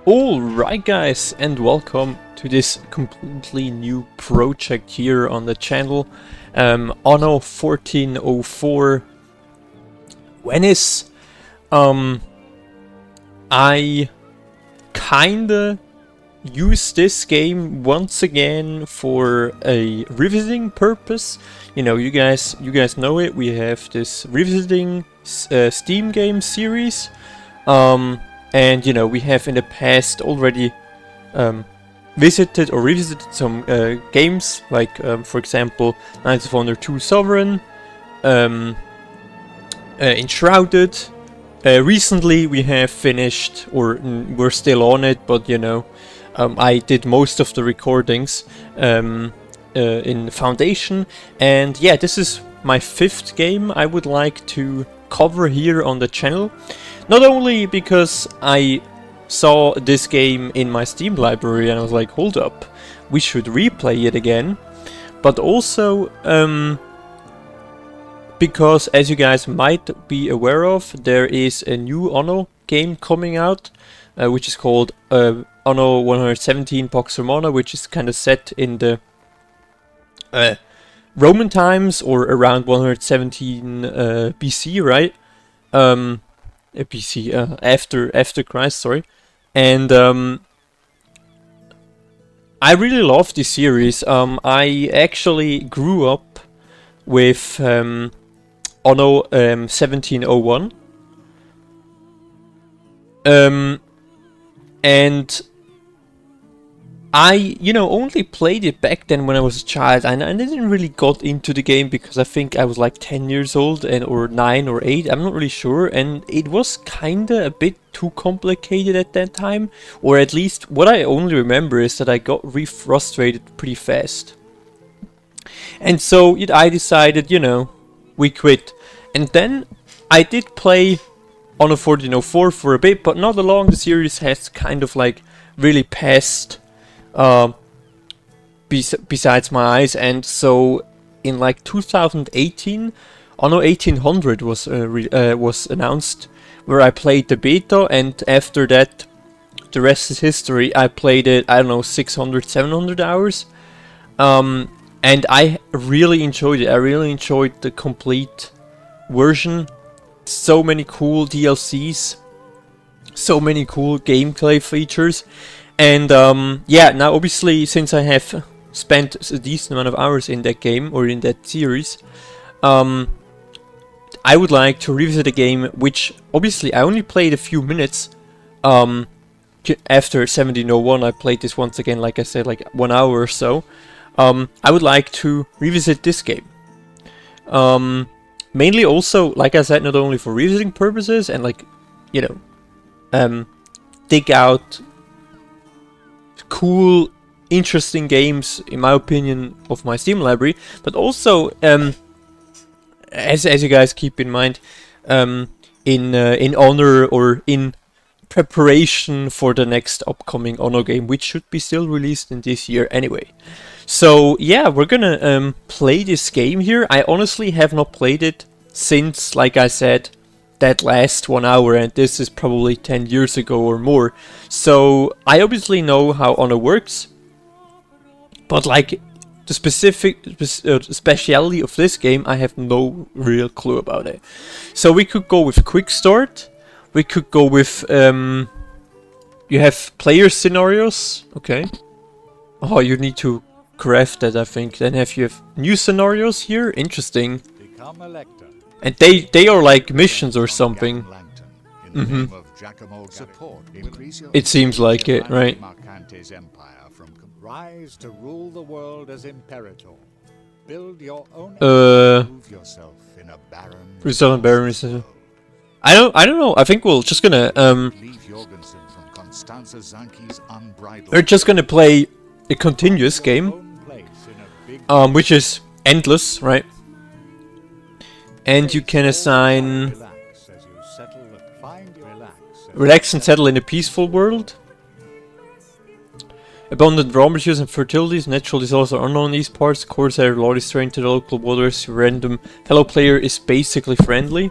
Alright guys, and welcome to this completely new project here on the channel. Anno 1404 Venice. I kinda use this game once again for a revisiting purpose. You know, you guys know it. We have this revisiting Steam game series. And you know, we have in the past already visited or revisited some games, like for example Knights of Honor 2 Sovereign, Enshrouded. Recently we have finished, or we're still on it, but you know, I did most of the recordings in Foundation, and yeah, this is my 5th game I would like to cover here on the channel. Not only because I saw this game in my Steam library and I was like, hold up, we should replay it again, but also because, as you guys might be aware of, there is a new Anno game coming out, which is called Anno 117 Pax Romana, which is kind of set in the Roman times, or around 117 BC, right? BC, after Christ, sorry. And I really love this series. I actually grew up with Anno 1701. And I, you know, only played it back then when I was a child, and I didn't really got into the game because I think I was like 10 years old, or 9 or 8, I'm not really sure, and it was kinda a bit too complicated at that time, or at least what I only remember is that I got frustrated pretty fast. And so I decided, you know, we quit. And then I did play Anno 1404 for a bit, but not long. The series has kind of like really passed besides my eyes, and so in like 2018, Anno 1800 was announced, where I played the beta, and after that, the rest is history. I played it, I don't know, 600-700 hours, and I really enjoyed it. I really enjoyed the complete version. So many cool DLCs, so many cool gameplay features. And yeah, now obviously, since I have spent a decent amount of hours in that game, or in that series, I would like to revisit a game which obviously I only played a few minutes. After 1701 I played this once again, like I said, like 1 hour or so. I would like to revisit this game. Mainly also, like I said, not only for revisiting purposes and like, you know, dig out cool, interesting games, in my opinion, of my Steam library, but also, as you guys keep in mind, in honor, or in preparation for the next upcoming Anno game, which should be still released in this year anyway. So yeah, we're gonna play this game here. I honestly have not played it since, like I said, that last 1 hour, and this is probably 10 years ago or more. So I obviously know how Anno works, but like the specific speciality of this game, I have no real clue about it. So we could go with quick start. We could go with you have player scenarios. Okay. Oh, you need to craft that, I think. Then you have new scenarios here. Interesting. And they are like missions or something. It seems like it, right? Rise to rule the world as Imperator. Build your own yourself in a barren. I don't know. I think we're just gonna we're just gonna play a continuous game, which is endless, right? And you can assign relax and settle in a peaceful world. Abundant raw materials and fertilities, natural disasters are unknown in these parts. Corsair law is strained to the local waters. Random fellow player is basically friendly.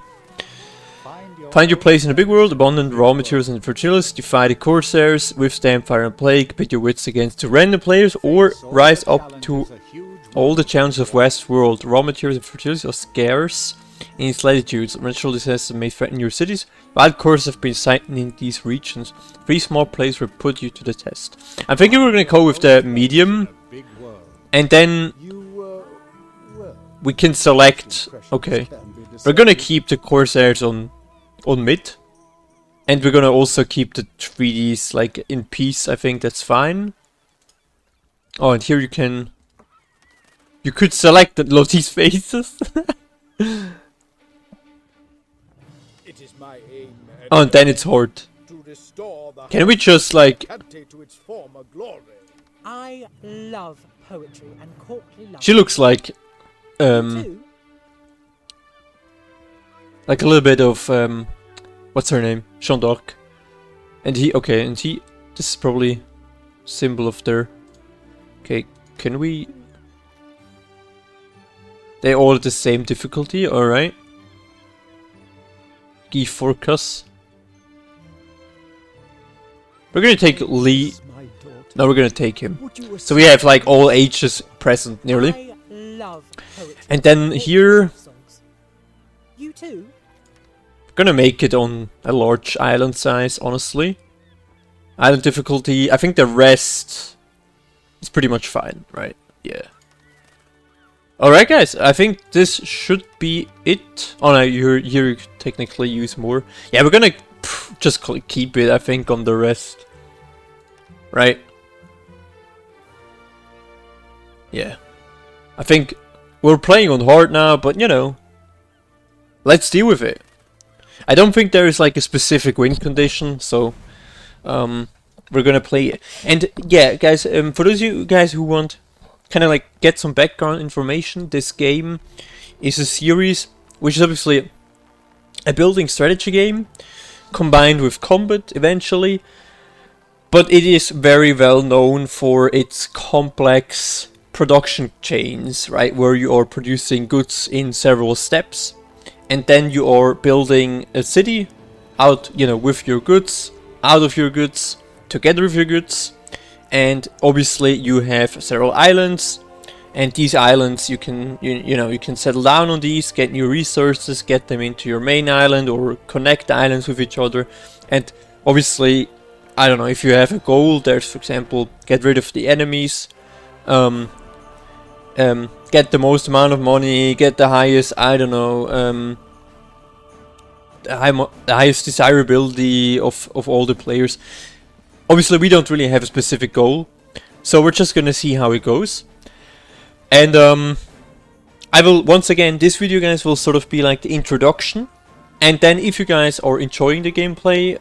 Find your place in the big world, abundant raw materials and fertilities, defy the corsairs, withstand fire and plague, pit your wits against the random players, or rise up to all the challenges of West world. Raw materials and fertilities are scarce in its latitudes. Natural disasters may threaten your cities. Wild courses have been sighted in these regions. 3 small players will put you to the test. I'm thinking we're gonna go with the medium, and then we can select. Okay, we're gonna keep the corsairs on mid, and we're gonna also keep the 3Ds like in peace. I think that's fine. Oh, and here you could select the Lottie's faces. It is my aim, Oh, and then it's hard. to restore the Can we just like? Cante to its former glory. I love poetry and courtly love. She looks like too. like a little bit of what's her name? Jeanne d'Arc. And he this is probably symbol of their. Okay, can we? They all at the same difficulty, alright. Guy Forcas. We're gonna take Lee. No, we're gonna take him. So we have like all ages present nearly. I love poetry. And then here, You too? we're gonna make it on a large island size, honestly. Island difficulty, I think the rest is pretty much fine, right? Yeah. Alright guys, I think this should be it. Oh no, you technically use more. Yeah, we're gonna just keep it, I think, on the rest. Right? Yeah. I think we're playing on hard now, but you know, let's deal with it. I don't think there is like a specific win condition, so we're gonna play it. And yeah, guys, for those of you guys who want kind of like get some background information, this game is a series which is obviously a building strategy game combined with combat eventually, but it is very well known for its complex production chains, right, where you are producing goods in several steps, and then you are building a city out, you know, with your goods, out of your goods, together with your goods. And obviously you have several islands, and these islands you can you can settle down on these, get new resources, get them into your main island, or connect the islands with each other. And obviously, I don't know, if you have a goal, there's, for example, get rid of the enemies, get the most amount of money, get the highest, I don't know, the highest desirability of all the players. Obviously, we don't really have a specific goal, so we're just gonna see how it goes. And I will, once again, this video, guys, will sort of be like the introduction. And then if you guys are enjoying the gameplay,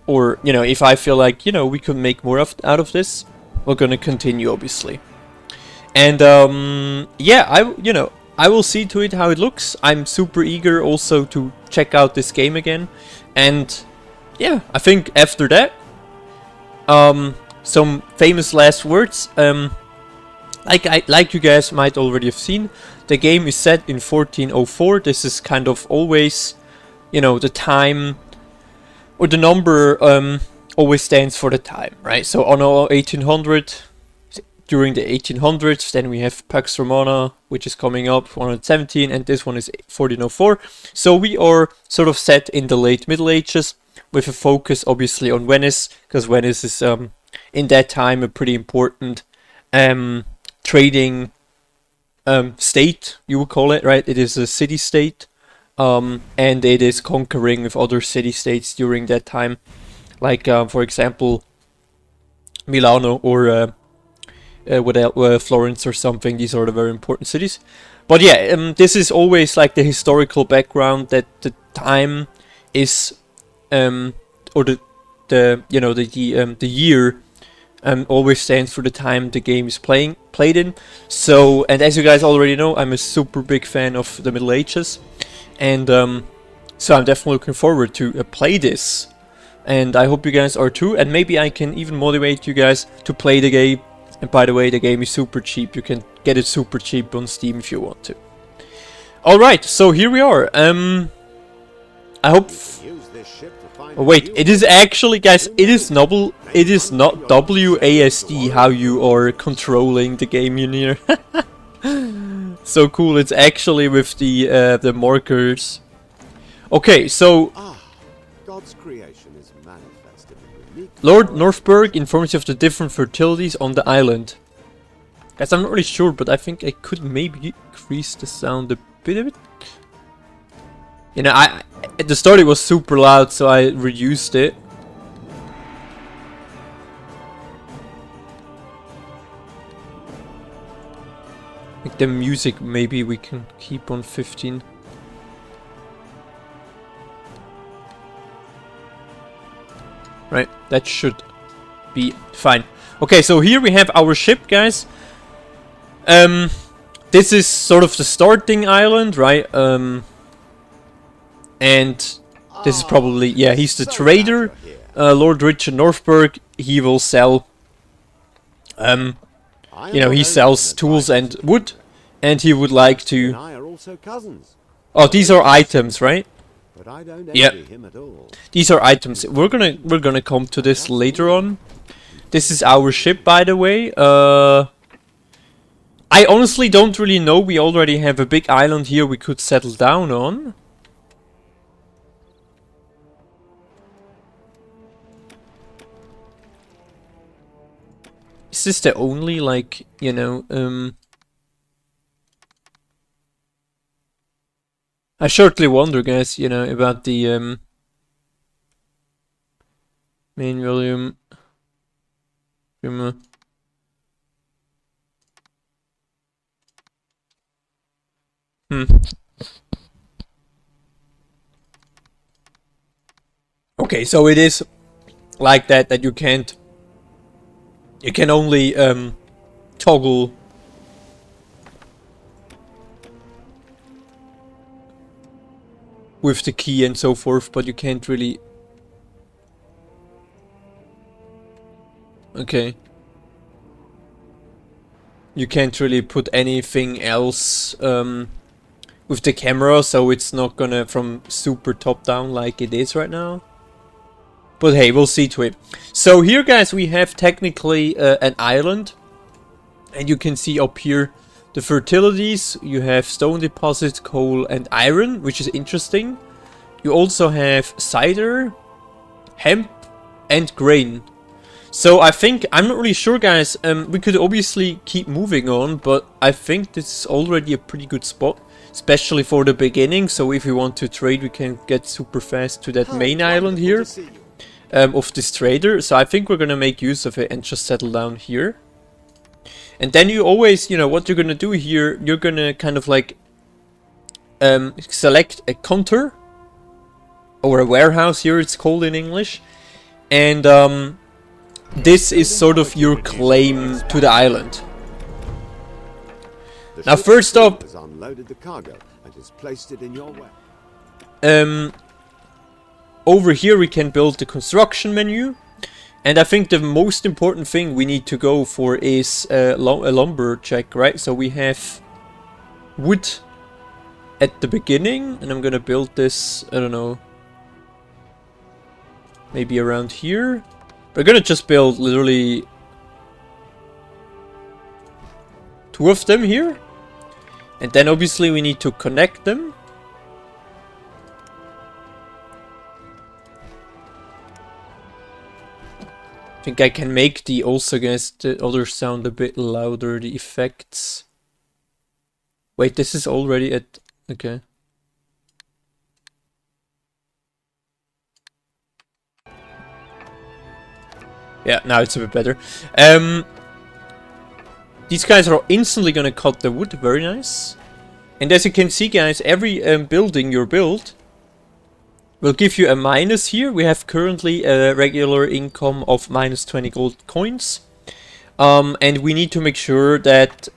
or, you know, if I feel like, you know, we could make more out of this, we're gonna continue, obviously. And yeah, I will see to it how it looks. I'm super eager also to check out this game again. And yeah, I think after that, some famous last words. Like you guys might already have seen, the game is set in 1404. This is kind of always, you know, the time, or the number always stands for the time, right? So Anno 1800, during the 1800s, then we have Pax Romana, which is coming up, 117, and this one is 1404. So we are sort of set in the late Middle Ages, with a focus obviously on Venice, because Venice is in that time a pretty important trading state, you would call it, right? It is a city-state, and it is conquering with other city-states during that time, like for example Milano or Florence or something. These are the very important cities. But yeah, this is always like the historical background, that the time is or the year always stands for the time the game is played in. So, and as you guys already know, I'm a super big fan of the Middle Ages, and so I'm definitely looking forward to play this, and I hope you guys are too, and maybe I can even motivate you guys to play the game. And by the way, the game is super cheap. You can get it super cheap on Steam if you want to. Alright, so here we are. I hope... Oh wait, it is actually, guys, it is not WASD how you are controlling the game in here. So cool, it's actually with the markers. Okay, so... God's creation is manifested in unique... Lord Northberg informs you of the different fertilities on the island. Guys, I'm not really sure, but I think I could maybe increase the sound a bit of it. You know, at the start it was super loud, so I reduced it. Like the music, maybe we can keep on 15. Right, that should be fine. Okay, so here we have our ship, guys. This is sort of the starting island, right? And this is probably, yeah, he's the trader. Lord Richard Northberg, he will sell, you know, he sells tools and wood, and he would like to... Oh, these are items, right? Yeah, these are items. We're gonna come to this later on. This is our ship, by the way. I honestly don't really know. We already have a big island here we could settle down on. Is this the only, like, you know, I shortly wonder, guys, you know, about the main volume. Okay, so it is like that you can't... You can only toggle with the key and so forth, but you can't really... Okay. You can't really put anything else with the camera, so it's not gonna from super top down like it is right now. But hey, we'll see to it. So here, guys, we have technically an island. And you can see up here the fertilities. You have stone deposits, coal and iron, which is interesting. You also have cider, hemp and grain. So I think, I'm not really sure, guys, we could obviously keep moving on, but I think this is already a pretty good spot, especially for the beginning. So if we want to trade, we can get super fast to that main island here of this trader. So I think we're gonna make use of it and just settle down here. And then you always, you know, what you're gonna do here, you're gonna kind of like select a counter or a warehouse here, it's called in English, and this is sort of your claim to the island. Now, first up, over here we can build the construction menu, and I think the most important thing we need to go for is a lumber check, right? So we have wood at the beginning, and I'm gonna build this, I don't know, maybe around here. We're gonna just build literally 2 of them here. And then obviously we need to connect them. I think I can make the also, guys, the other sound a bit louder, the effects. Wait, this is already at... Okay. Yeah, now it's a bit better. These guys are instantly gonna cut the wood, very nice. And as you can see, guys, every building you build will give you a minus here. We have currently a regular income of minus 20 gold coins. And we need to make sure that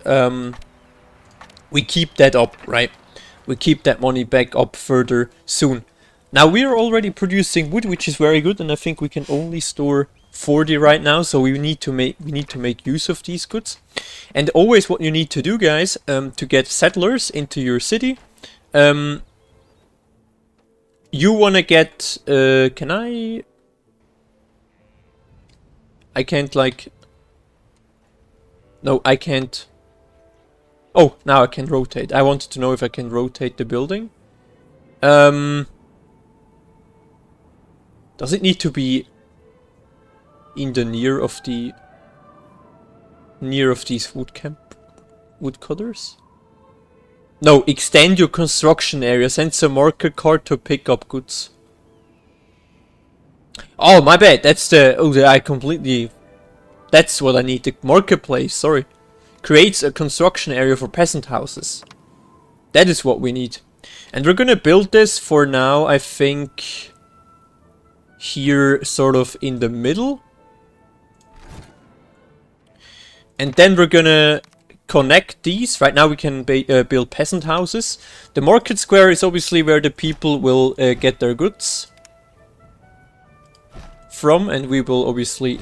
we keep that up, right? We keep that money back up further soon. Now we are already producing wood, which is very good, and I think we can only store 40 right now, so we need to make use of these goods. And always what you need to do, guys, to get settlers into your city, you wanna get, can I can't like, no, I can't. Oh, now I can rotate. I wanted to know if I can rotate the building. Does it need to be in the near of these woodcutters? No, extend your construction area. Send some market cart to pick up goods. Oh, my bad. That's the... Oh, I completely... That's what I need. The marketplace, sorry. Creates a construction area for peasant houses. That is what we need. And we're gonna build this for now, I think... Here, sort of in the middle. And then we're gonna connect these. Right now we can build peasant houses. The market square is obviously where the people will get their goods from, and we will obviously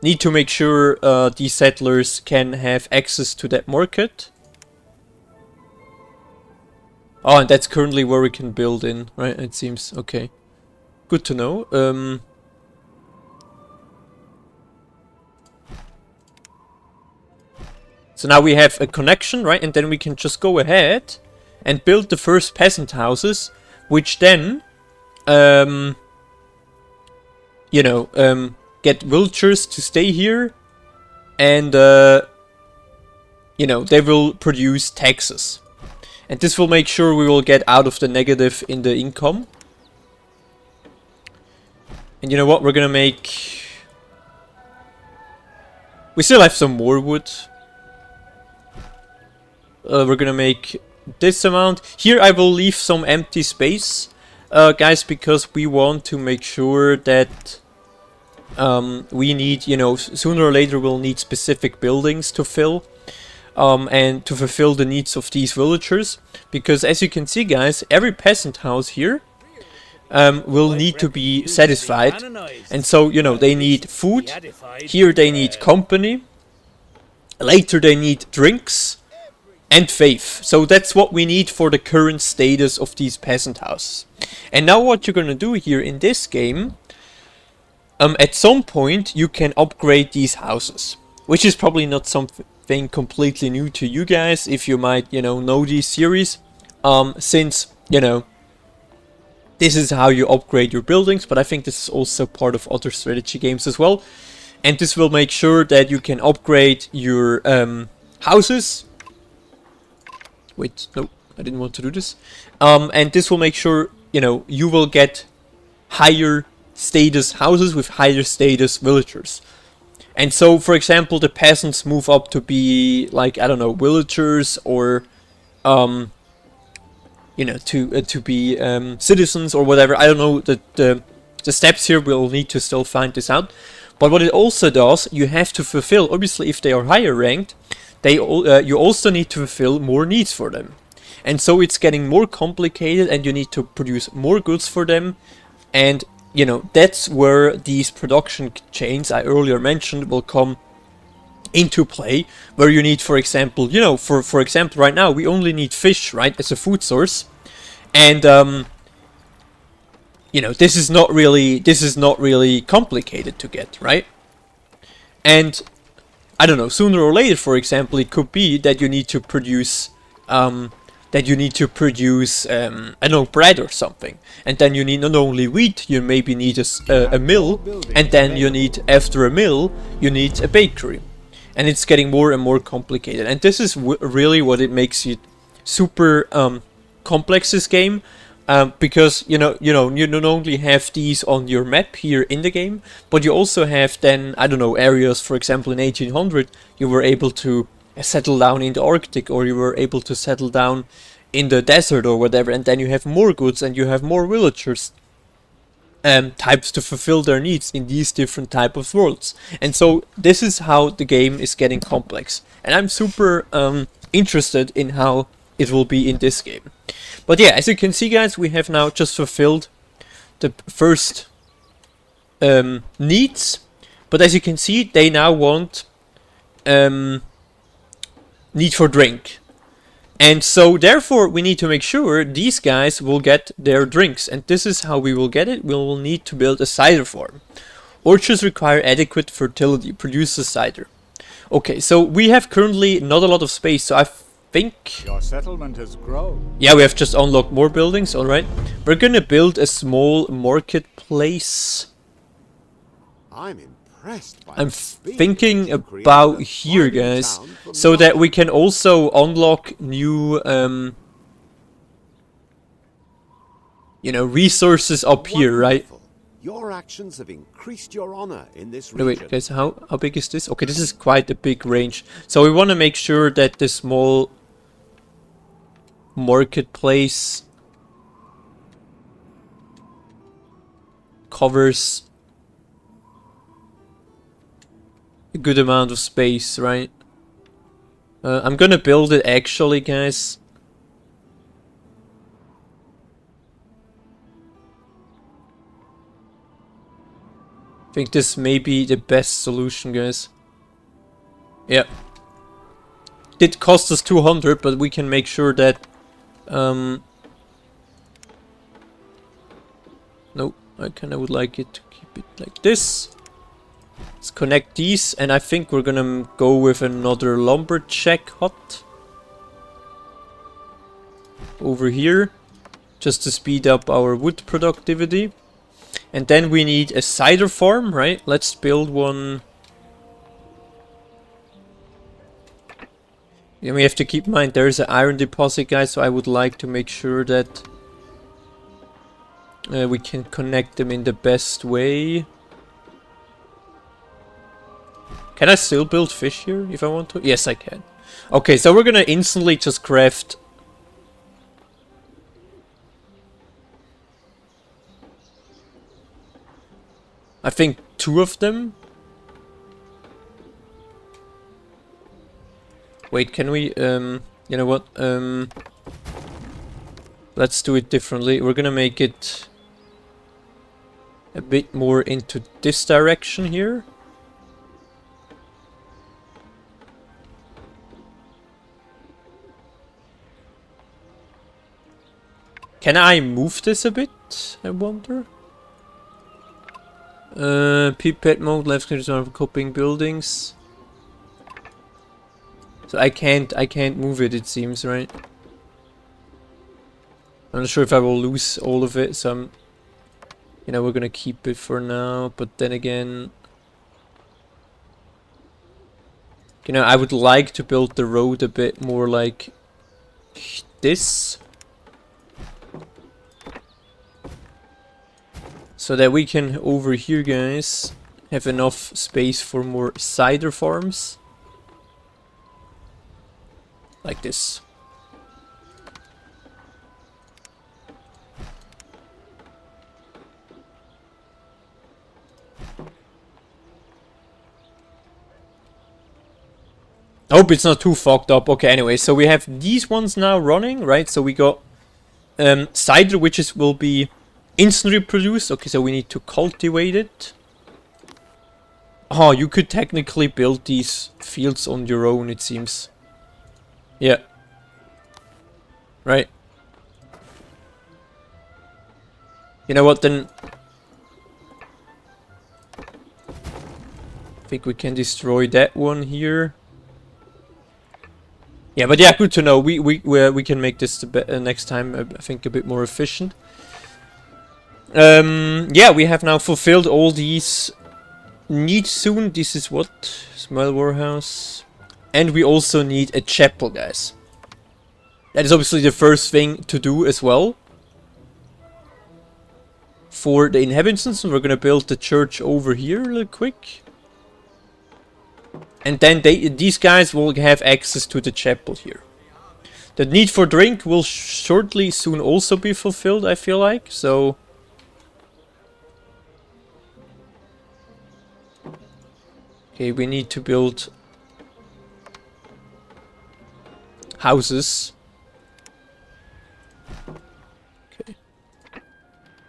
need to make sure these settlers can have access to that market. Oh, and that's currently where we can build in, right? It seems okay. Good to know. So now we have a connection, right? And then we can just go ahead and build the first peasant houses, which then, you know, get villagers to stay here, and, you know, they will produce taxes. And this will make sure we will get out of the negative in the income. And you know what? We're gonna make... We still have some more wood. We're gonna make this amount. Here I will leave some empty space, guys, because we want to make sure that we need, you know, sooner or later we'll need specific buildings to fill, and to fulfill the needs of these villagers. Because as you can see, guys, every peasant house here will need to be satisfied. And so, you know, they need food. Here they need company. Later they need drinks. And faith. So that's what we need for the current status of these peasant houses. And now what you're gonna do here in this game, at some point you can upgrade these houses. Which is probably not something completely new to you guys, if you might, you know these series. Since, you know, this is how you upgrade your buildings, but I think this is also part of other strategy games as well. And this will make sure that you can upgrade your houses. Wait, no, I didn't want to do this. And this will make sure, you know, you will get higher status houses with higher status villagers. And so, for example, the peasants move up to be, like, I don't know, villagers, or, you know, to be citizens or whatever. I don't know, the steps here, we'll need to still find this out. But what it also does, you have to fulfill, obviously if they are higher ranked, you also need to fulfill more needs for them. And so it's getting more complicated, and you need to produce more goods for them. And, you know, that's where these production chains I earlier mentioned will come into play. Where you need, for example, you know, for example, right now we only need fish, right, as a food source. And, you know, this is not really complicated to get, right? And I don't know, sooner or later, for example, it could be that you need to produce, I don't know, bread or something. And then you need not only wheat, you maybe need a mill, and then you need, after a mill, you need a bakery. And it's getting more and more complicated. And this is really what it makes it super complex, this game. Because you not only have these on your map here in the game, but you also have then, I don't know, areas. For example, in 1800 you were able to settle down in the Arctic, or you were able to settle down in the desert or whatever, and then you have more goods and you have more villagers types to fulfill their needs in these different type of worlds. And so this is how the game is getting complex, and I'm super interested in how it will be in this game. But yeah, as you can see, guys, we have now just fulfilled the first needs. But as you can see, they now want need for drink. And so therefore we need to make sure these guys will get their drinks. And this is how we will get it. We will need to build a cider farm. Orchards require adequate fertility, produces cider. Okay, so we have currently not a lot of space, so I think... Your settlement has grown. Yeah, we have just unlocked more buildings, alright. We're gonna build a small marketplace. I'm impressed by I'm the speed thinking you created about a here, thriving guys, town from so that nothing. we can also unlock new, you know, resources up here, right? Wonderful. Your actions have increased your honor in this No, region. wait, guys, how big is this? Okay, this is quite a big range. So we want to make sure that the small marketplace covers a good amount of space, right? I'm gonna build it actually, guys. I think this may be the best solution, guys. Yeah. It cost us 200, but we can make sure that... No, I kinda would like it to keep it like this. Let's connect these, and I think we're gonna go with another lumberjack hut. Over here. Just to speed up our wood productivity. And then we need a cider farm, right? Let's build one. Yeah, we have to keep in mind there's an iron deposit, guys, so I would like to make sure that we can connect them in the best way. Can I still build fish here if I want to? Yes, I can. Okay, so we're gonna instantly just craft... I think 2 of them. Wait, can we, you know what, let's do it differently. We're gonna make it a bit more into this direction here. Can I move this a bit, I wonder? Pet mode, left click to copying buildings. So I can't move it, it seems, right? I'm not sure if I will lose all of it, so I'm... You know, we're gonna keep it for now, but then again... You know, I would like to build the road a bit more like... this. So that we can, over here, guys, have enough space for more cider farms. Like this. I hope it's not too fucked up. Okay, anyway, so we have these ones now running, right? So we got cider, which will be instantly produced. Okay, so we need to cultivate it. Oh, you could technically build these fields on your own, it seems. Yeah. Right. You know what, then... I think we can destroy that one here. Yeah, but yeah, good to know. We can make this next time, I think, a bit more efficient. Yeah, we have now fulfilled all these needs soon. This is what? Small warehouse. And we also need a chapel, guys. That is obviously the first thing to do as well. For the inhabitants, we're gonna build the church over here real quick. And then these guys will have access to the chapel here. The need for drink will shortly soon also be fulfilled, I feel like, so... Okay, we need to build houses. Okay.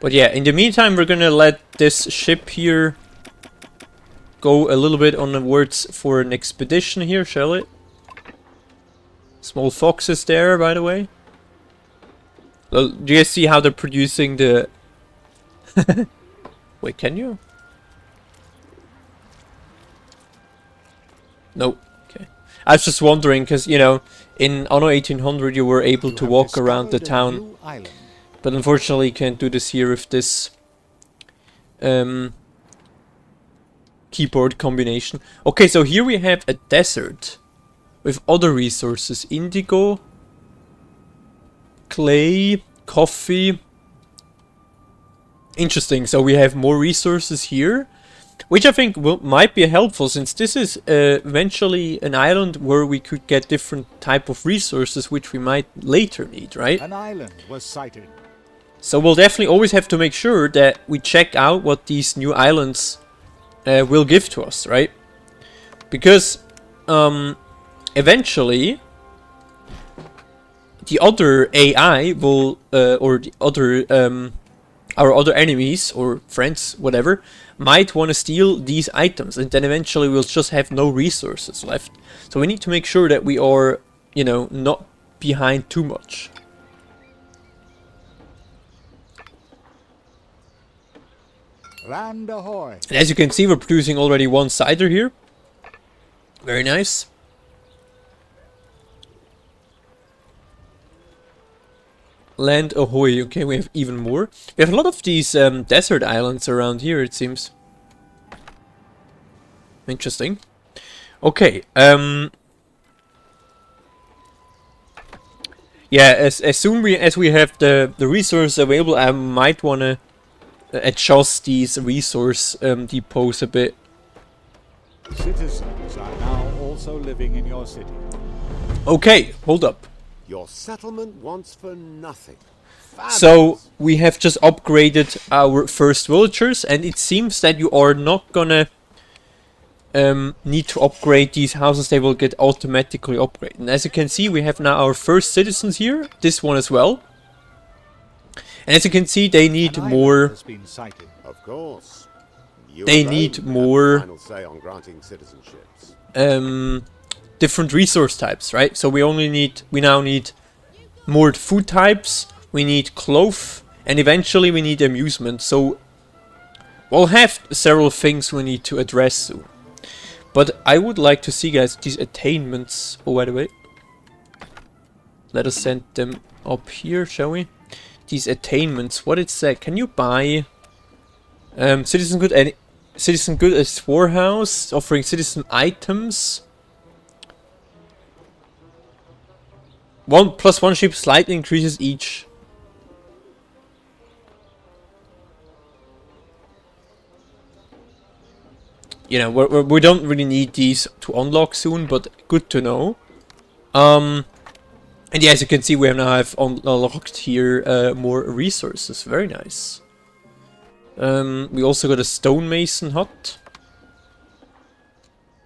But yeah, in the meantime, we're gonna let this ship here go a little bit onwards for an expedition here, shall it? Small foxes there, by the way. Well, do you see how they're producing the... Wait, can you? No. Okay. I was just wondering, because, you know, in Anno 1800 you were able to walk around the town. But unfortunately you can't do this here with this keyboard combination. Okay, so here we have a desert with other resources. Indigo, clay, coffee. Interesting, so we have more resources here, which I think might be helpful, since this is eventually an island where we could get different type of resources which we might later need, right? An island was sighted. So we'll definitely always have to make sure that we check out what these new islands will give to us, right? Because eventually the other AI will, or the other, our other enemies or friends, whatever, might want to steal these items, and then eventually we'll just have no resources left. So we need to make sure that we are, you know, not behind too much. Land ahoy. And as you can see, we're producing already one cider here. Very nice. Land ahoy. Okay, we have even more. We have a lot of these desert islands around here, it seems. Interesting. Okay. Yeah, as soon as we have the resource available, I might wanna adjust these resource depots a bit. Citizens are now also living in your city. Okay, hold up. Your settlement wants for nothing. So we have just upgraded our first villagers, and it seems that you are not gonna need to upgrade these houses. They will get automatically upgraded. And as you can see, we have now our first citizens here. This one as well. And as you can see, they need more. Of course. They need more Final say on granting citizenships. different resource types, right? So we now need more food types, we need cloth, and eventually we need amusement. So we'll have several things we need to address soon. But I would like to see, guys, these attainments. Oh, by the way, let us send them up here, shall we? These attainments, what it said. Can you buy citizen good and citizen good as storehouse, offering citizen items? 1+1 ship slightly increases each. You know, we don't really need these to unlock soon, but good to know. And yeah, as you can see, we now have unlocked here more resources. Very nice. We also got a stonemason hut.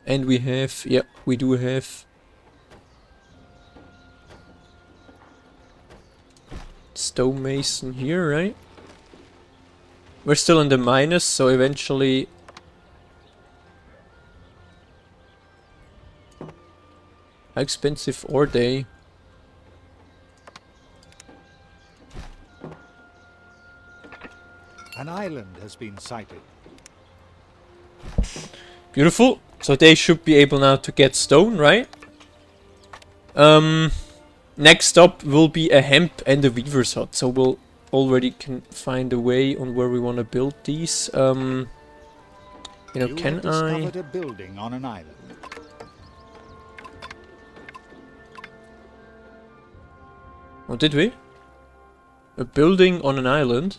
And we have, yeah, we do have stonemason here, right? We're still in the minus, so eventually... How expensive are they? An island has been sighted. Beautiful. So they should be able now to get stone, right? Next up will be a hemp and a weaver's hut. So we'll already can find a way on where we want to build these. You know, can I? Discovered a building on an island. What did we? A building on an island?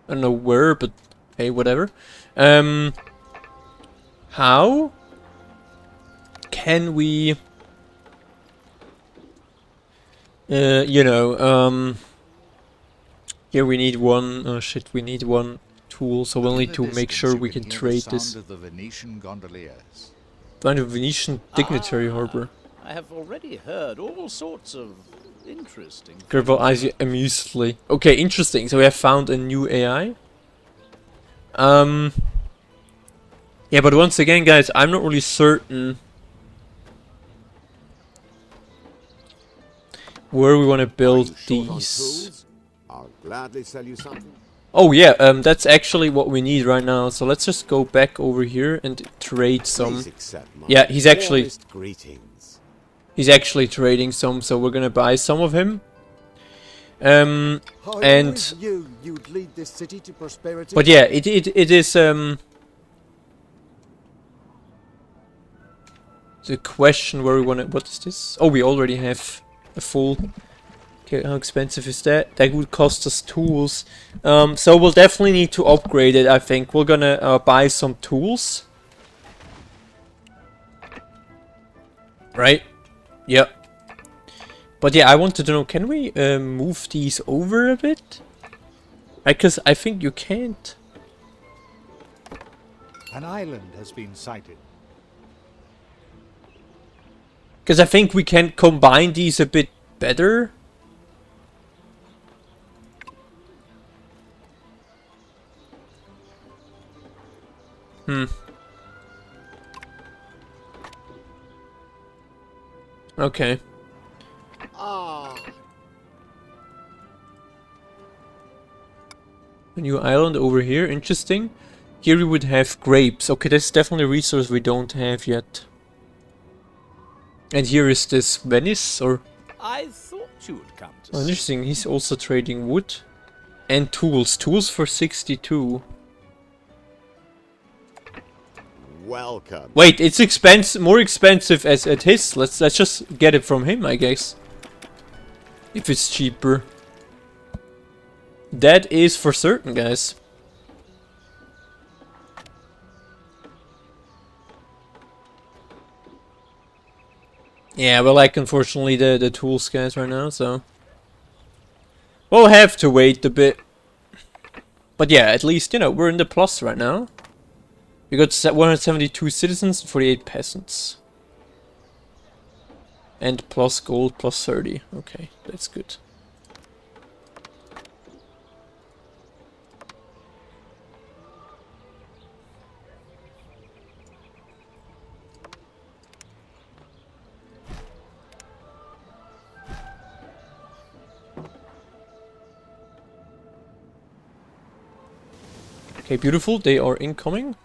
I don't know where, but hey, whatever. How can we, you know, here we need one, oh shit, we need one tool, so we'll need to make sure we can trade this. Of the Venetian gondoliers. Find a Venetian dignitary harbor. I have already heard all sorts of interesting. Gerbil eyes you amusedly. Okay, interesting. So we have found a new AI. Yeah, but once again, guys, I'm not really certain where we want to build these. I'll gladly sell you something. Oh yeah, that's actually what we need right now. So let's just go back over here and trade some. Please accept my Yeah, he's actually warmest greetings. trading some, so we're gonna buy some of him. I And always knew you'd lead this city to prosperity. but yeah, it is the question where we wanna. What is this? Oh, we already have a full. Okay, how expensive is that? That would cost us tools. So we'll definitely need to upgrade it, I think. We're gonna buy some tools. Right? Yep. But yeah, I wanted to know, can we move these over a bit? Because I think you can't. An island has been sighted. Because I think we can combine these a bit better. Okay. Ah, A new island over here, interesting. Here we would have grapes. Okay, that's definitely a resource we don't have yet. And here is this Venice, or... I thought you would come to Oh, see. interesting, he's also trading wood. And tools. Tools for 62. welcome. Wait, it's more expensive as at his. Let's just get it from him, I guess. If it's cheaper. That is for certain, guys. Yeah, well, like, unfortunately, the tools, guys, right now, so... We'll have to wait a bit. But yeah, at least, you know, we're in the plus right now. We got 172 citizens, 48 peasants. And plus gold, plus 30. Okay, that's good. Okay, beautiful. They are incoming.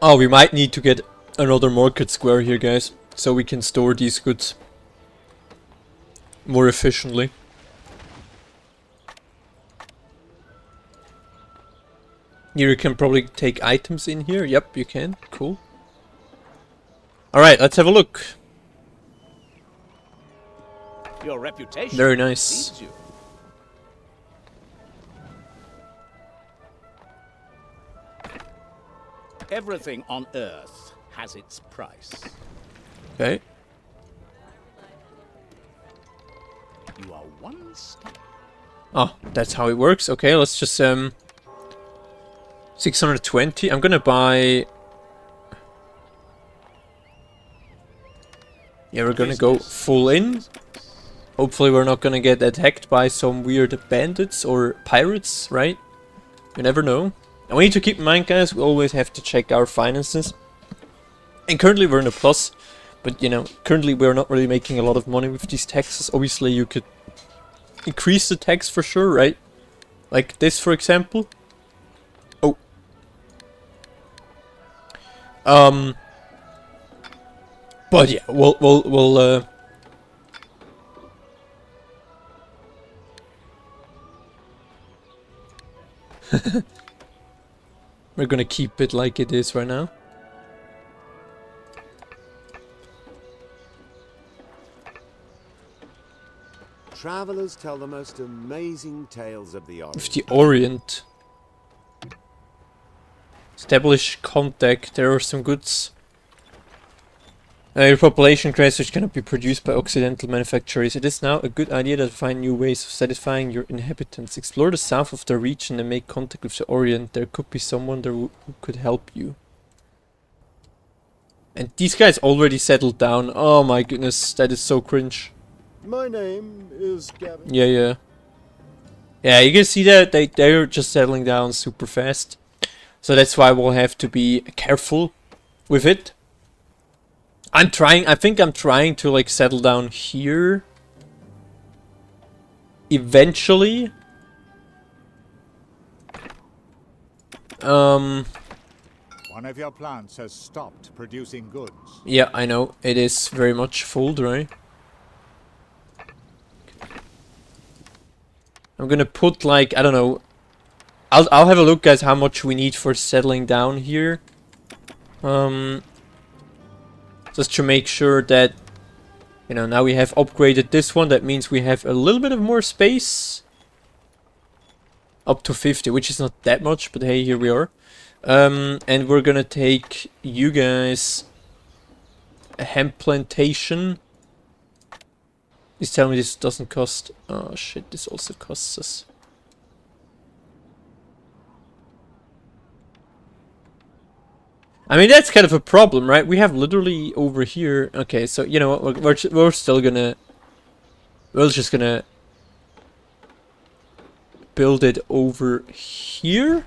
Oh, we might need to get another market square here, guys, so we can store these goods more efficiently. Here you can probably take items in here. Yep, you can. Cool. Alright, let's have a look. Your reputation Very nice. precedes you. Everything on Earth has its price. Okay. You are one step. Oh, that's how it works. Okay, let's just 620. I'm gonna buy... Yeah, we're gonna go full in. Hopefully we're not gonna get attacked by some weird bandits or pirates, right? You never know. And we need to keep in mind, guys, we always have to check our finances. And currently we're in a plus. But, you know, currently we're not really making a lot of money with these taxes. Obviously you could increase the tax for sure, right? Like this, for example. Oh. But yeah, we'll we're gonna keep it like it is right now. Travelers tell the most amazing tales of the Orient. With the Orient. Establish contact. There are some goods. Your population crash which cannot be produced by Occidental manufacturers. It is now a good idea to find new ways of satisfying your inhabitants. Explore the south of the region and make contact with the Orient. There could be someone there who could help you. And these guys already settled down. Oh my goodness, that is so cringe. My name is Gavin. Yeah, yeah. Yeah, you can see that they're just settling down super fast. So that's why we'll have to be careful with it. I think I'm trying to like settle down here. Eventually. One of your plants has stopped producing goods. Yeah, I know. It is very much full, right? I'm gonna put like, I don't know. I'll have a look, guys, how much we need for settling down here. Just to make sure that, you know, now we have upgraded this one. That means we have a little bit of more space. Up to 50, which is not that much, but hey, here we are. And we're gonna take you guys a hemp plantation. Please tell me this doesn't cost... Oh shit, this also costs us. I mean, that's kind of a problem, right? We have literally over here... Okay, so, you know what, we're still gonna... We're just gonna... build it over here.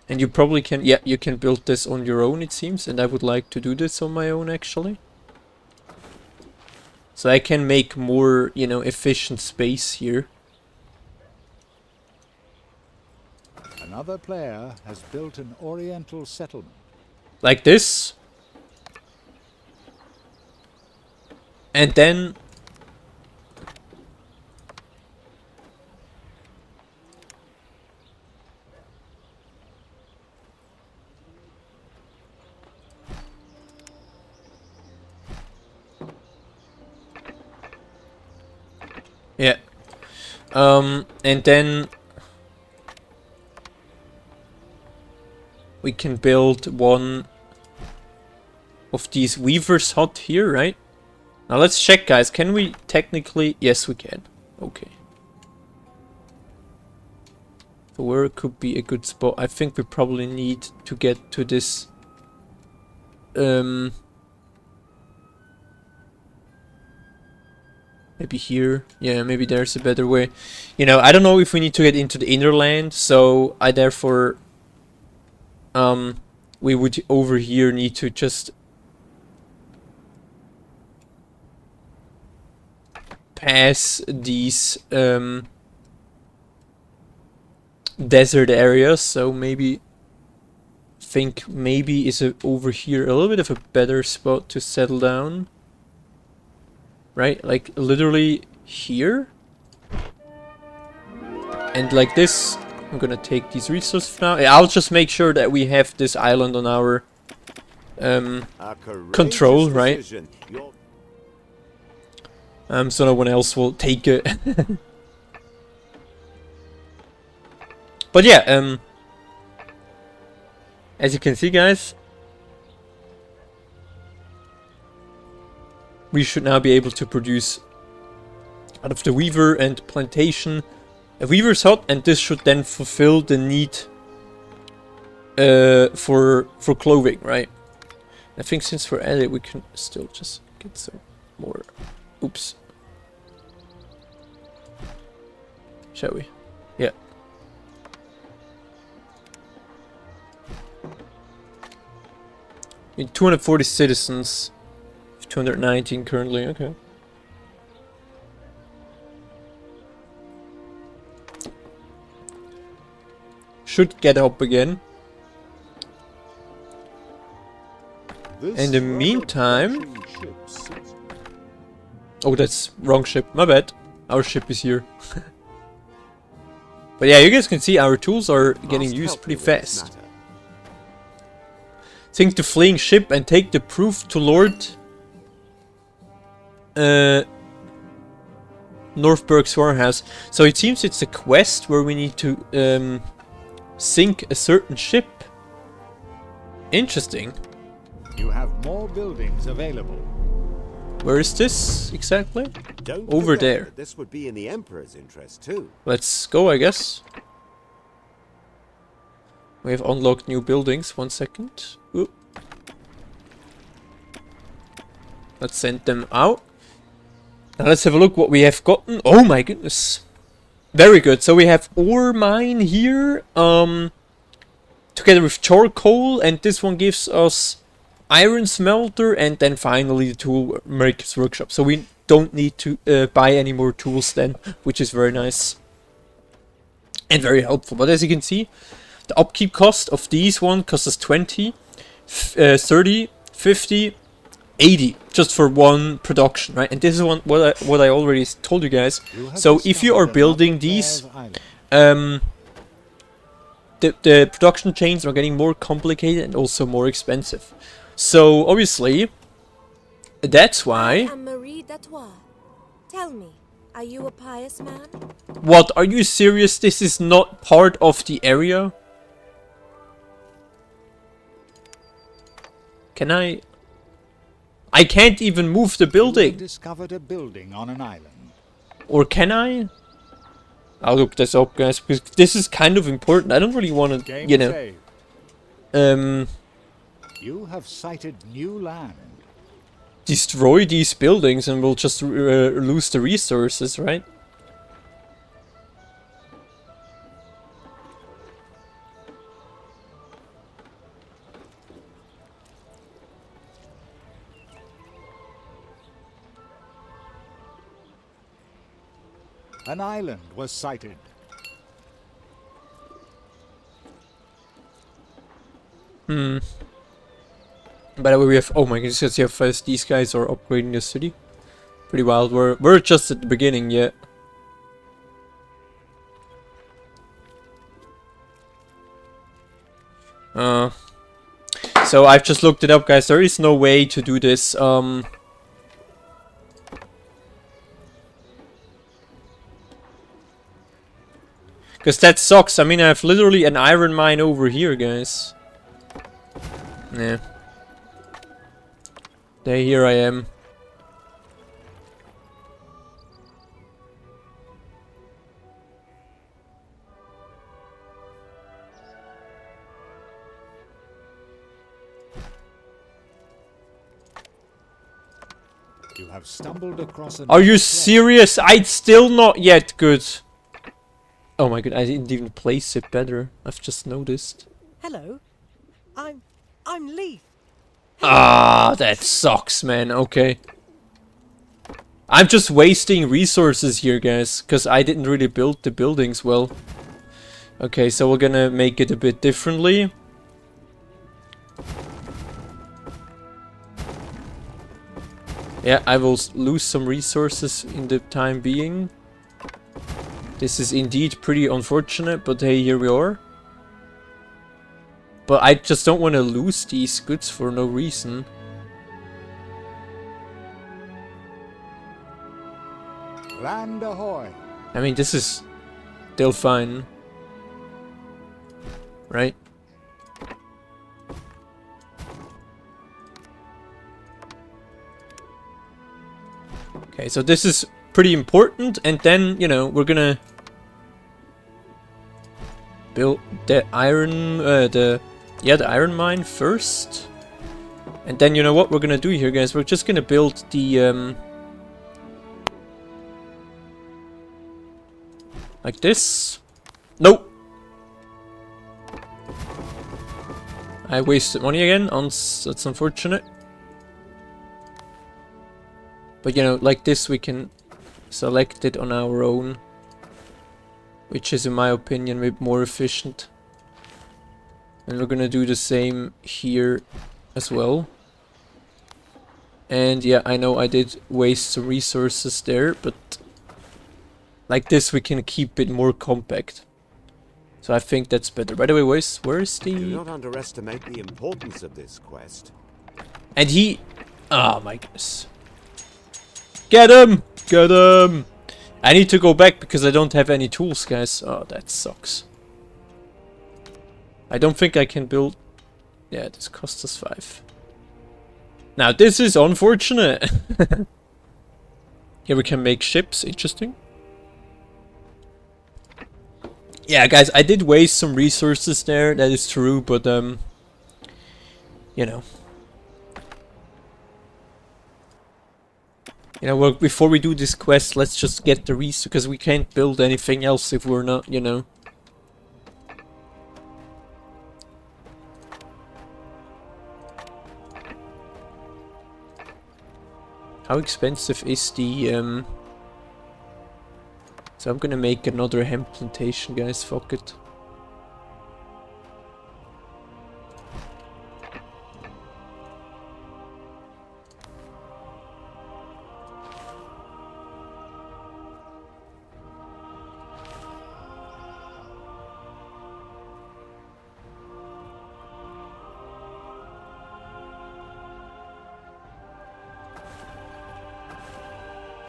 And you probably can, yeah, you can build this on your own, it seems, and I would like to do this on my own, actually. So I can make more, you know, efficient space here. Another player has built an oriental settlement. Like this. And then... Yeah. And then... we can build one of these weavers' hut here, right? Now let's check, guys. Can we technically... Yes, we can. Okay. So where could be a good spot? I think we probably need to get to this... maybe here. Yeah, maybe there's a better way. You know, I don't know if we need to get into the inner land, so I therefore... we would over here need to just... pass these desert areas, so maybe think maybe is over here a little bit of a better spot to settle down, right? Like literally here, and like this. I'm gonna take these resources now. I'll just make sure that we have this island on our control, right? So no one else will take it. But yeah, as you can see, guys, we should now be able to produce out of the weaver and plantation a weaver's hut, and this should then fulfill the need for clothing, right? I think since we're at it, we can still just get some more. Oops. Shall we? Yeah. In 240 citizens, 219 currently. Okay. Should get up again. In the meantime... Oh, that's wrong ship. My bad. Our ship is here. But yeah, you guys can see our tools are getting used pretty fast. Sink the fleeing ship and take the proof to Lord Northberg's warehouse. So it seems it's a quest where we need to sink a certain ship. Interesting. You have more buildings available. Where is this exactly? Don't over forget there. that this would be in the Emperor's interest too. Let's go, I guess. We have unlocked new buildings. 1 second. Ooh. Let's send them out. Now let's have a look what we have gotten. Oh my goodness. Very good. So we have ore mine here. Together with charcoal. And this one gives us iron smelter. And then finally the tool maker's workshop. So we don't need to buy any more tools then. Which is very nice. And very helpful. But as you can see, the upkeep cost of these one costs us 20, 30, 50, 80 just for one production, right? And this is what I already told you guys. So if you are building these, the production chains are getting more complicated and also more expensive. So obviously, that's why. I am Marie d'Artois. Tell me, are you a pious man? What? Are you serious? This is not part of the area? Can I can't even move the building. You discovered a building on an island. Or can I? I'll look this up, guys, because this is kind of important. I don't really want to, you know. You have sighted new land. Destroy these buildings and we'll just lose the resources, right? An island was sighted. By the way, we have. Oh my goodness! You have first. These guys are upgrading the city. Pretty wild. We're just at the beginning yet. So I've just looked it up, guys. There is no way to do this. Because that sucks. I mean, I have literally an iron mine over here, guys. Yeah. Here I am. You have stumbled across an. Are you serious? I'd still not yet good. Oh my god, I didn't even place it better. I've just noticed. Hello. I'm Leaf. Ah, that sucks, man. Okay. I'm just wasting resources here, guys, because I didn't really build the buildings well. Okay, so we're gonna make it a bit differently. Yeah, I will lose some resources in the time being. This is indeed pretty unfortunate, but hey, here we are. But I just don't want to lose these goods for no reason. Land ahoy! I mean, this is still fine. Right? Okay, so this is pretty important, and then, you know, we're gonna build the iron, the iron mine first. And then, you know what we're gonna do here, guys? We're just gonna build the, like this. Nope! I wasted money again, that's unfortunate. But, you know, like this we can select it on our own. Which is, in my opinion, a bit more efficient. And we're gonna do the same here as well. And yeah, I know I did waste some resources there, but like this we can keep it more compact. So I think that's better. By the way, where's the... Do not underestimate the importance of this quest. And he... Oh my goodness. Get him! Get him! I need to go back because I don't have any tools, guys. Oh, that sucks. I don't think I can build... Yeah, this costs us 5. Now, this is unfortunate. Here we can make ships. Interesting. Yeah, guys, I did waste some resources there. That is true, but, you know. You know, well, before we do this quest, let's just get the resource, because we can't build anything else if we're not, you know. How expensive is the, So I'm gonna make another hemp plantation, guys, fuck it.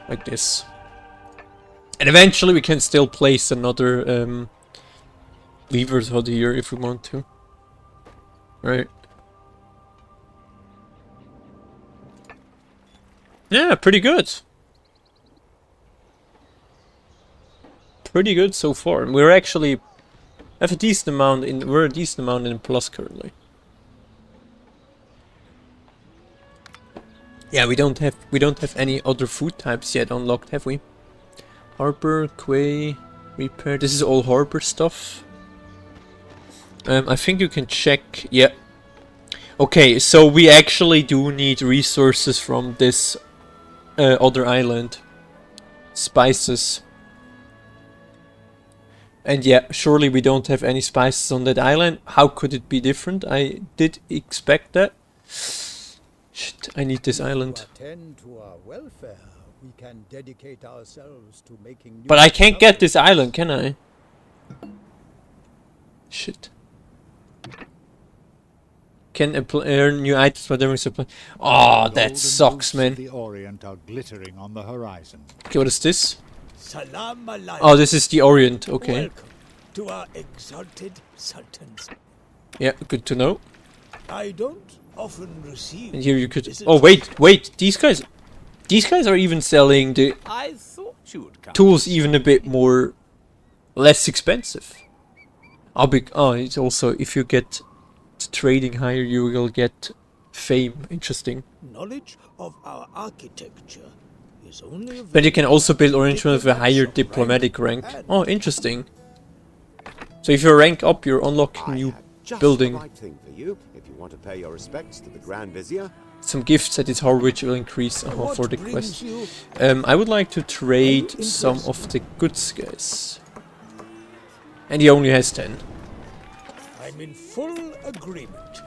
Like this. And eventually we can still place another weaver's hut here if we want to. Right. Yeah, pretty good. Pretty good so far. We're actually have a decent amount in we're a decent amount in plus currently. Yeah, we don't have any other food types yet unlocked, have we? Harbor, quay, repair. This is all harbor stuff. I think you can check. Yeah. Okay, so we actually do need resources from this other island. Spices. And yeah, surely we don't have any spices on that island. How could it be different? I did expect that. Shit, I need this island. To attend to our welfare, we can dedicate ourselves to making new But I can't get this island, can I? Shit. Can earn new items for every supply. Oh, that sucks, man. The Orient are glittering on the horizon. Okay, what is this? Salam alaikum. Oh, this is the Orient, okay. Welcome to our exalted sultans. Yeah, good to know. I don't often receive. And here you could. Oh, wait, these guys are even selling the I thought you would come. tools even a bit more, less expensive. It's also, if you get trading higher, you will get fame. Interesting. Knowledge of our architecture is only But you can also build arrangements with a higher diplomatic rank. Oh, interesting. So if you rank up, you're unlocking new Just building. the right thing for you if you want to pay your respects to the Grand Vizier. Some gifts at his harbor which will increase for the quest. I would like to trade some of the goods, guys. And he only has 10. I'm in full agreement.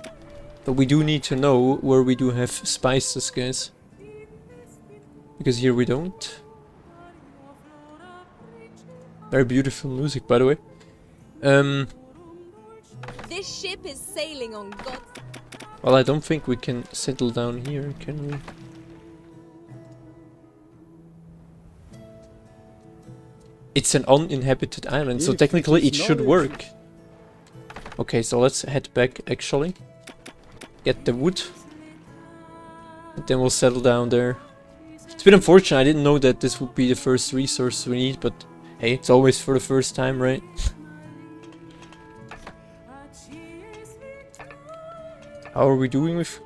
But we do need to know where we do have spices, guys. Because here we don't. Very beautiful music, by the way. This ship is sailing on God's... Well, I don't think we can settle down here, can we? It's an uninhabited island, so technically it should work. Okay, so let's head back, actually. Get the wood. And then we'll settle down there. It's a bit unfortunate, I didn't know that this would be the first resource we need, but hey, it's always for the first time, right? How are we doing with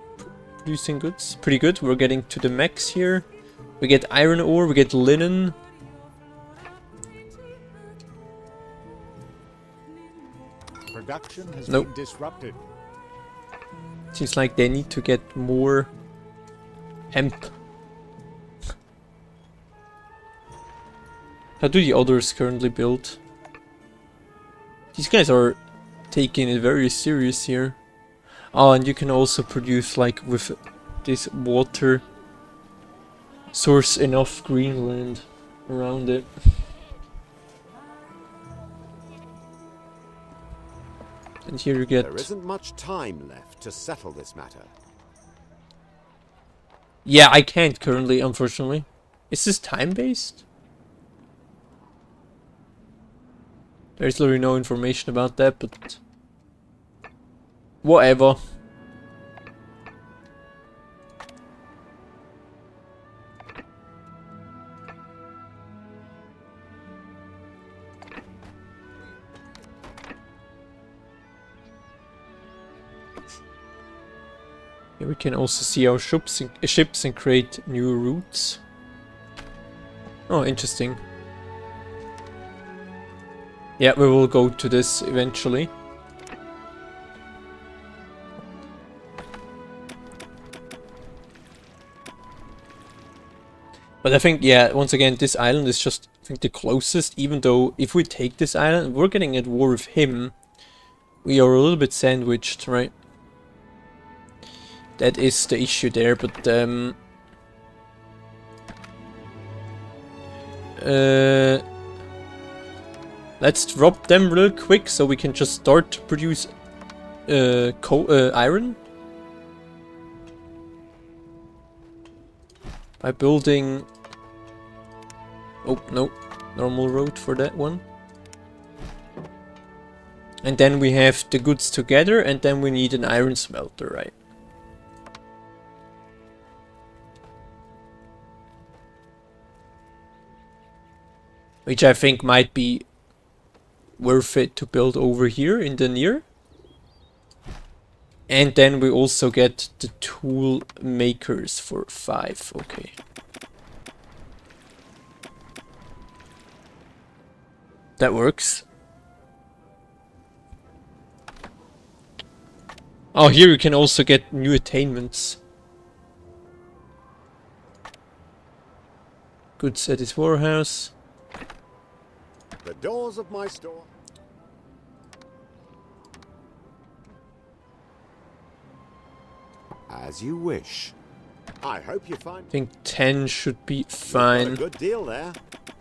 producing goods? Pretty good, we're getting to the max here. We get iron ore, we get linen. Production has Nope. been disrupted. Seems like they need to get more hemp. How do the others currently build? These guys are taking it very serious here. Oh, and you can also produce, like, with this water source, enough Greenland around it. And here you get... There isn't much time left to settle this matter. Yeah, I can't currently, unfortunately. Is this time-based? There's literally no information about that, but... whatever. Here we can also see our ships and create new routes. Oh, interesting. Yeah, we will go to this eventually. But I think, yeah, once again, this island is just, I think, the closest, even though if we take this island, we're getting at war with him. We are a little bit sandwiched, right? That is the issue there, but, let's drop them real quick so we can just start to produce, iron. By building... Oh, no. Normal road for that one. And then we have the goods together, and then we need an iron smelter, right? Which I think might be worth it to build over here in the near. And then we also get the tool makers for 5, okay. That works. Oh, here you can also get new attainments. Goods at his warehouse. The doors of my store. As you wish. I hope you find. I think 10 should be Got fine. a good deal there.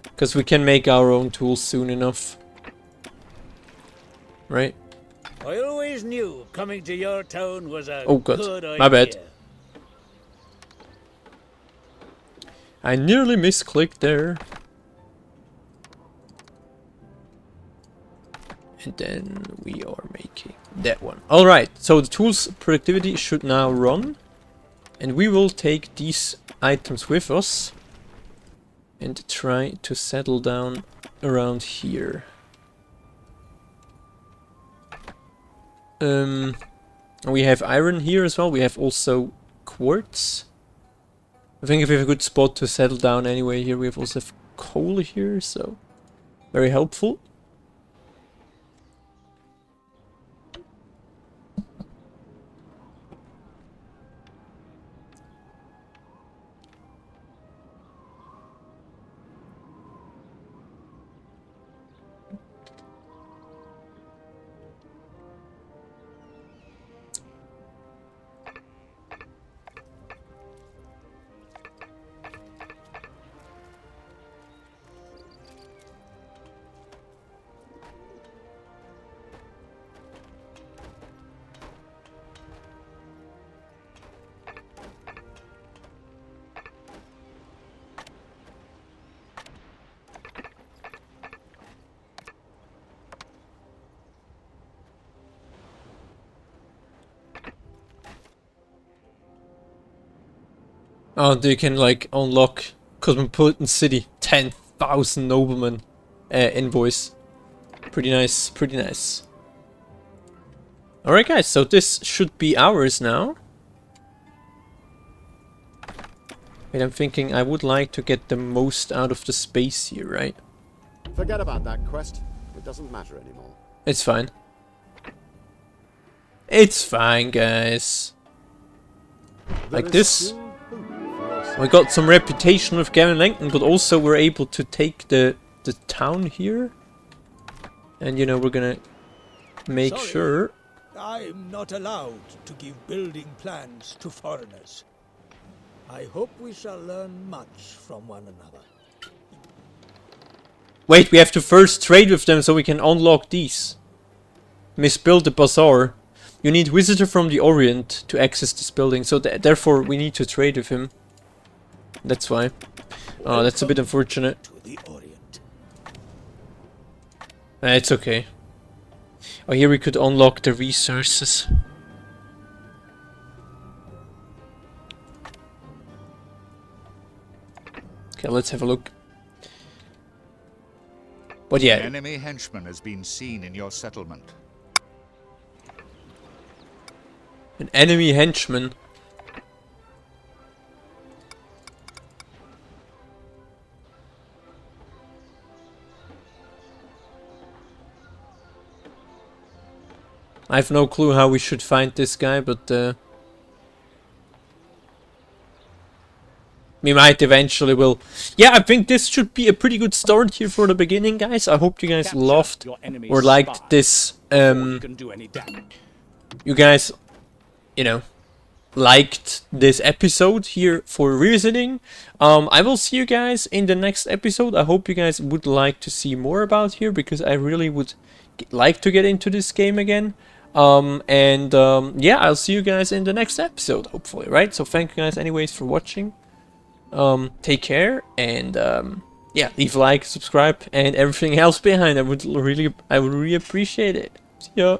Because we can make our own tools soon enough. Right? I always knew coming to your town was a Oh god, good idea. my bad. I nearly misclicked there. And then we are making that one. Alright, so the tools productivity should now run. And we will take these items with us. And try to settle down around here. We have iron here as well. We have also quartz. I think if we have a good spot to settle down anyway here, we have also have coal here, so very helpful. Oh, they can like unlock Cosmopolitan City 10,000 noblemen invoice. Pretty nice, pretty nice. Alright guys, so this should be ours now. Wait, I'm thinking I would like to get the most out of the space here, right? Forget about that quest. It doesn't matter anymore. It's fine. It's fine, guys. Like this. We got some reputation with Gavin Langton, but also we're able to take the town here. And you know, we're gonna make Sorry, sure... I'm not allowed to give building plans to foreigners. I hope we shall learn much from one another. Wait, we have to first trade with them so we can unlock these. Misbuild the bazaar. You need visitor from the Orient to access this building, so therefore we need to trade with him. That's why. Oh, that's a bit unfortunate. To the Orient. It's okay. Oh, here we could unlock the resources. Okay, let's have a look. But yeah. An enemy henchman has been seen in your settlement. An enemy henchman. I have no clue how we should find this guy, but we might eventually will. Yeah, I think this should be a pretty good start here for the beginning, guys. I hope you guys loved or liked this. You guys, you know, liked this episode here for revisiting. I will see you guys in the next episode. I hope you guys would like to see more about here, because I really would like to get into this game again. Yeah, I'll see you guys in the next episode, hopefully, right? So thank you guys anyways for watching. Take care, and yeah, leave a like, subscribe, and everything else behind. I would really appreciate it. See ya.